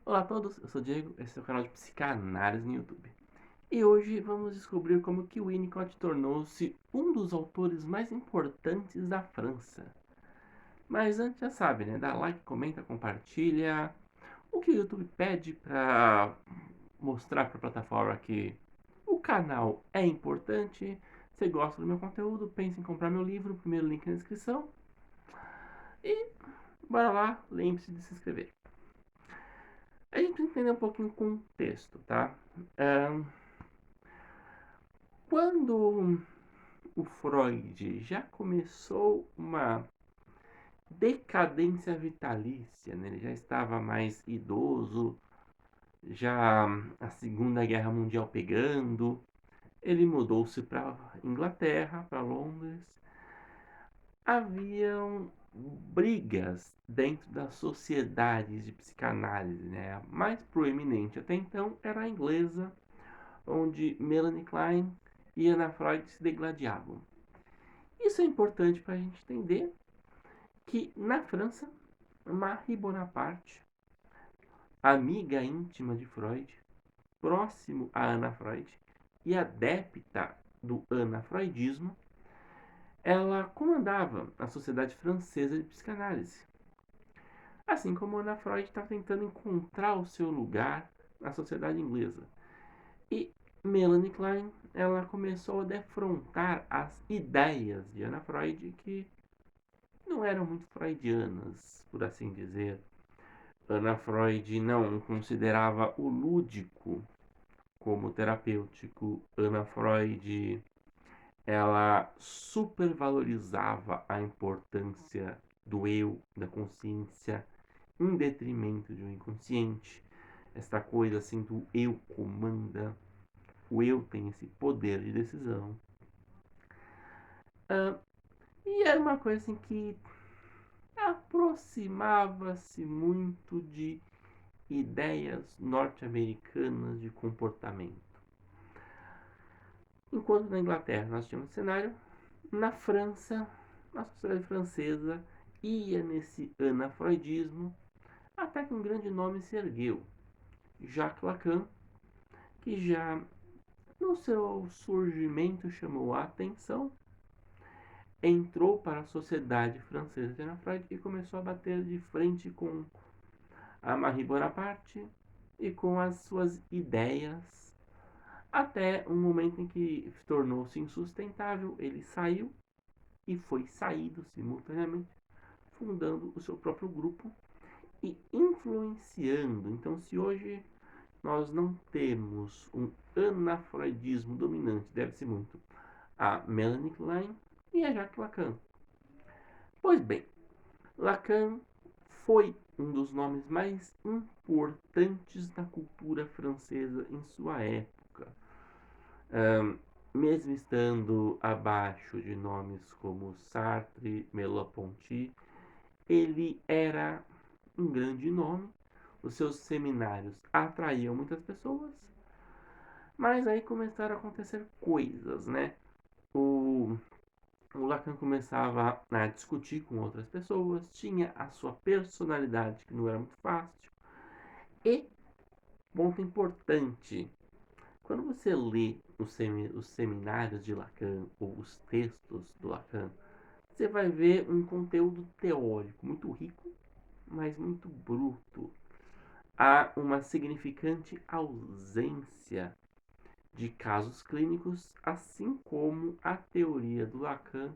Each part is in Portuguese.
Olá a todos, eu sou o Diego, esse é o canal de Psicanálise no YouTube. E hoje vamos descobrir como que Winnicott tornou-se um dos autores mais importantes da França. Mas antes já sabe, né? Dá like, comenta, compartilha. O que o YouTube pede para mostrar para a plataforma que o canal é importante. Se gosta do meu conteúdo, pense em comprar meu livro, primeiro link na descrição. E bora lá, lembre-se de se inscrever. A gente precisa entender um pouquinho o contexto, tá? Ahn, Quando o Freud já começou uma decadência vitalícia, né? Ele já estava mais idoso, já a Segunda Guerra Mundial pegando, ele mudou-se para Inglaterra, para Londres. Haviam brigas dentro das sociedades de psicanálise, né? A mais proeminente até então era a inglesa, onde Melanie Klein e Anna Freud se degladiavam. Isso é importante para a gente entender que na França, Marie Bonaparte, amiga íntima de Freud, próximo a Anna Freud e adepta do anafreudismo, ela comandava a Sociedade Francesa de Psicanálise. Assim como Anna Freud estava tentando encontrar o seu lugar na sociedade inglesa. E Melanie Klein, ela começou a defrontar as ideias de Anna Freud que não eram muito freudianas, por assim dizer. Anna Freud não considerava o lúdico como terapêutico. Anna Freud, ela supervalorizava a importância do eu, da consciência, em detrimento de um inconsciente. Esta coisa assim do eu comanda, o eu tem esse poder de decisão. Ah, e era uma coisa assim que aproximava-se muito de ideias norte-americanas de comportamento. Enquanto na Inglaterra nós tínhamos um cenário, na França, a sociedade francesa ia nesse anafreudismo, até que um grande nome se ergueu, Jacques Lacan, que já no seu surgimento chamou a atenção, entrou para a sociedade francesa de Anna Freud e começou a bater de frente com a Marie Bonaparte e com as suas ideias, até um momento em que tornou-se insustentável. Ele saiu e foi saído simultaneamente, fundando o seu próprio grupo e influenciando. Então, se hoje nós não temos um anafreudismo dominante, deve-se muito a Melanie Klein e a Jacques Lacan. Pois bem, Lacan foi um dos nomes mais importantes da cultura francesa em sua época. Mesmo estando abaixo de nomes como Sartre, Merleau-Ponty, ele era um grande nome. Os seus seminários atraíam muitas pessoas, mas aí começaram a acontecer coisas, né? O Lacan começava a discutir com outras pessoas, tinha a sua personalidade que não era muito fácil. E, ponto importante, quando você lê os seminários de Lacan ou os textos do Lacan, você vai ver um conteúdo teórico muito rico, mas muito bruto. Há uma significante ausência de casos clínicos, assim como a teoria do Lacan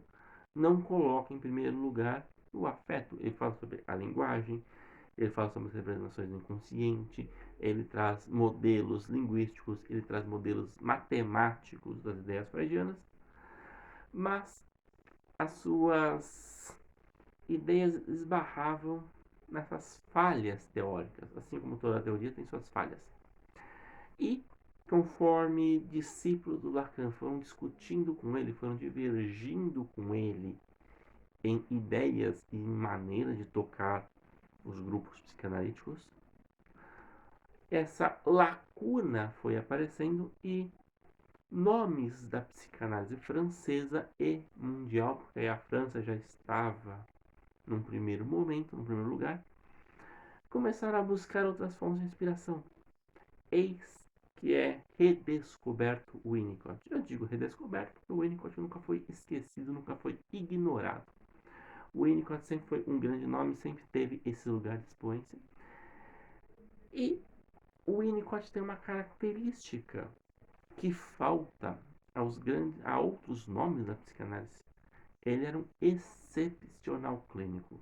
não coloca em primeiro lugar o afeto. Ele fala sobre a linguagem, ele fala sobre as representações do inconsciente, ele traz modelos linguísticos, ele traz modelos matemáticos das ideias freudianas, mas as suas ideias esbarravam nessas falhas teóricas, assim como toda teoria tem suas falhas. E conforme discípulos do Lacan foram discutindo com ele, foram divergindo com ele em ideias e em maneira de tocar os grupos psicanalíticos, essa lacuna foi aparecendo e nomes da psicanálise francesa e mundial, porque a França já estava num primeiro momento, num primeiro lugar, começaram a buscar outras fontes de inspiração. Eis que é redescoberto o Winnicott. Eu digo redescoberto porque o Winnicott nunca foi esquecido, nunca foi ignorado. O Winnicott sempre foi um grande nome, sempre teve esse lugar de expoência. E o Winnicott tem uma característica que falta a outros nomes da psicanálise. Ele era um excepcional clínico.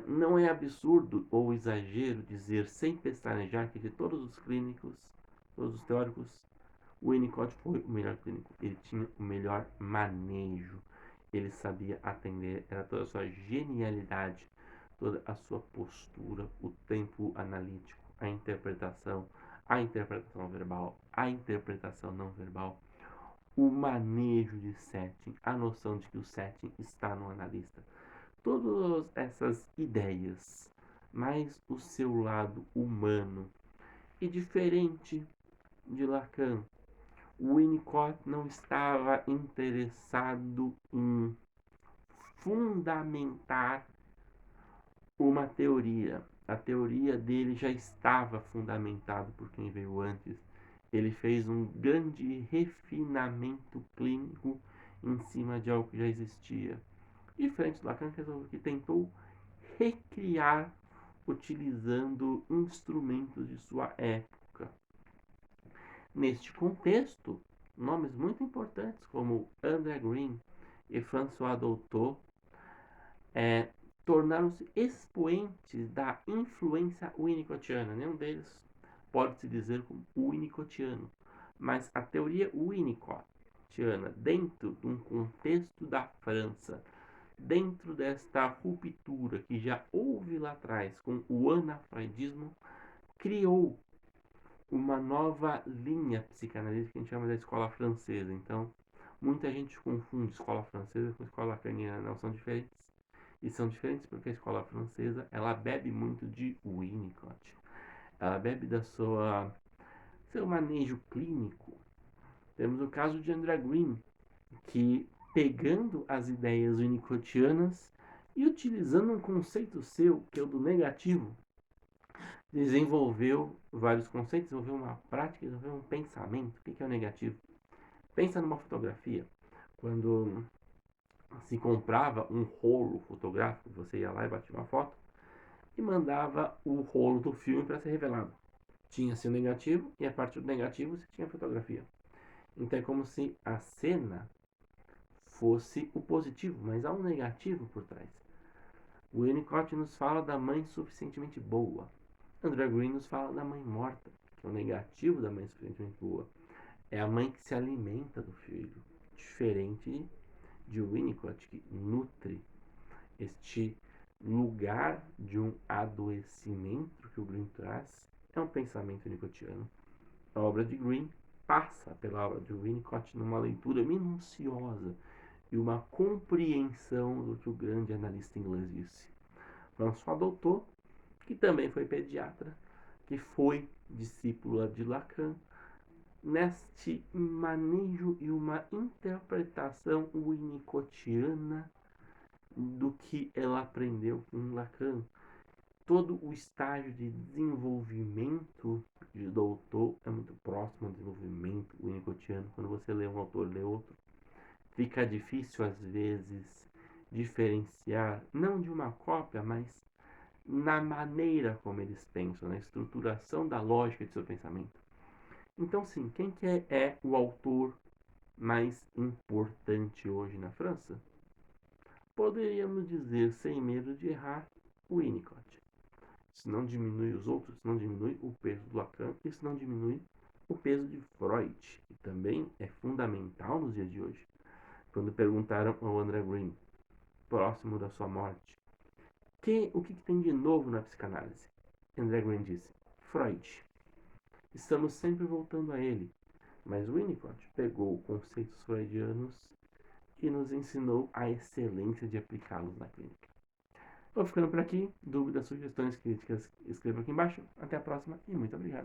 Não é absurdo ou exagero dizer, sem pestanejar, que de todos os clínicos, todos os teóricos, o Winnicott foi o melhor clínico. Ele tinha o melhor manejo. Ele sabia atender, era toda a sua genialidade, toda a sua postura, o tempo analítico, a interpretação verbal, a interpretação não verbal, o manejo de setting, a noção de que o setting está no analista. Todas essas ideias, mais o seu lado humano. E diferente de Lacan, o Winnicott não estava interessado em fundamentar uma teoria. A teoria dele já estava fundamentada por quem veio antes. Ele fez um grande refinamento clínico em cima de algo que já existia. Diferente do Lacan, que tentou recriar utilizando instrumentos de sua época. Neste contexto, nomes muito importantes como André Green e François Dolto tornaram-se expoentes da influência winnicottiana. Nenhum deles pode se dizer como winnicottiano, mas a teoria winnicottiana, dentro de um contexto da França, dentro desta ruptura que já houve lá atrás com o anafreudismo, criou uma nova linha psicanalítica que a gente chama da escola francesa. Então, muita gente confunde escola francesa com escola lacaniana. Não, são diferentes. E são diferentes porque a escola francesa, ela bebe muito de Winnicott. Ela bebe da seu manejo clínico. Temos o caso de André Green, que pegando as ideias winnicottianas e utilizando um conceito seu, que é o do negativo, desenvolveu vários conceitos, desenvolveu uma prática, desenvolveu um pensamento. O que é o negativo? Pensa numa fotografia. Quando se comprava um rolo fotográfico, você ia lá e batia uma foto e mandava o rolo do filme para ser revelado. Tinha-se o negativo e a partir do negativo você tinha a fotografia. Então é como se a cena fosse o positivo, mas há um negativo por trás. O Winnicott nos fala da mãe suficientemente boa. André Green nos fala da mãe morta, que é o negativo da mãe suficientemente boa. É a mãe que se alimenta do filho, diferente de Winnicott, que nutre este lugar de um adoecimento que o Green traz. É um pensamento winnicottiano. A obra de Green passa pela obra de Winnicott numa leitura minuciosa e uma compreensão do que o grande analista inglês disse. François Dolto, que também foi pediatra, que foi discípula de Lacan, neste manejo e uma interpretação winnicottiana do que ela aprendeu com Lacan. Todo o estágio de desenvolvimento de Doutor é muito próximo ao desenvolvimento winnicottiano. Quando você lê um autor e lê outro, fica difícil às vezes diferenciar, não de uma cópia, mas na maneira como eles pensam, na estruturação da lógica de seu pensamento. Então, sim, quem que é o autor mais importante hoje na França? Poderíamos dizer, sem medo de errar, o Winnicott. Isso não diminui os outros, não diminui o peso do Lacan, isso não diminui o peso de Freud, que também é fundamental nos dias de hoje. Quando perguntaram ao André Green, próximo da sua morte, o que tem de novo na psicanálise? André Green disse, Freud. Estamos sempre voltando a ele, mas Winnicott pegou conceitos freudianos e nos ensinou a excelência de aplicá-los na clínica. Vou ficando por aqui. Dúvidas, sugestões, críticas, escreva aqui embaixo. Até a próxima e muito obrigado.